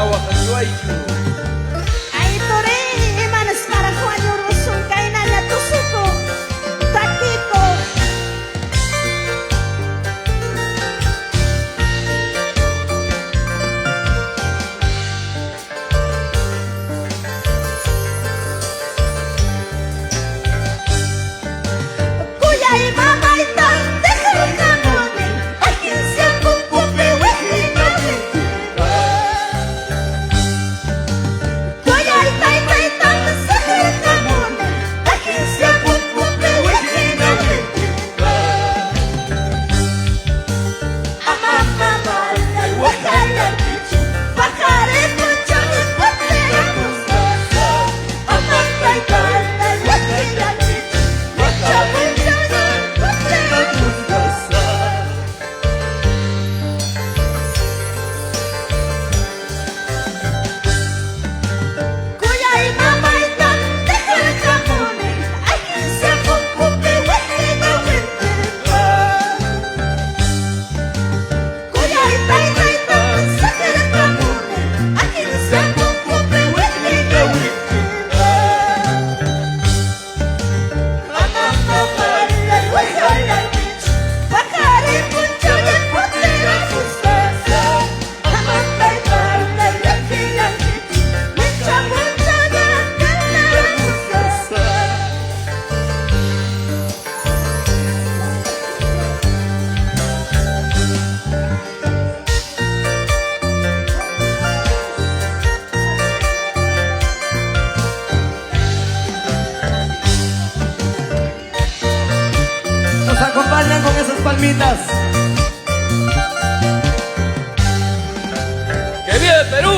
kawakan yuaichu. Ay, tore, manas para Juan Yurusun, kainan na tusuko, takiko. Kuya, mama, itang dekal na mone, akin siya kung kupe, wehi na wehi. Kuya, itay, tay, tang, sahil na mone, akin siya kung kupe, wehi na wehi. Amang mamal, ay wakay ang pichu, bakare mo dyan, pati ang gusto. Amang tay, tay, ay wakay ang pichu, machamin dyan, pati ang gusto. Kuya, mama, itang dekal ka mone, akin siya kung kupe, wehi na wehi. Kuya, itay, tay, tang, sahil na mone, akin siya kung kupe, wehi na wehi. Amang mamal, ay wakay ang pichu, bakare mo dyan, pati ang gusto. Amang tay, tay, ay wakay ang pichu, machamin dyan, pati ang gusto. Nos acompañan con esas palmitas. ¡Que vive Perú!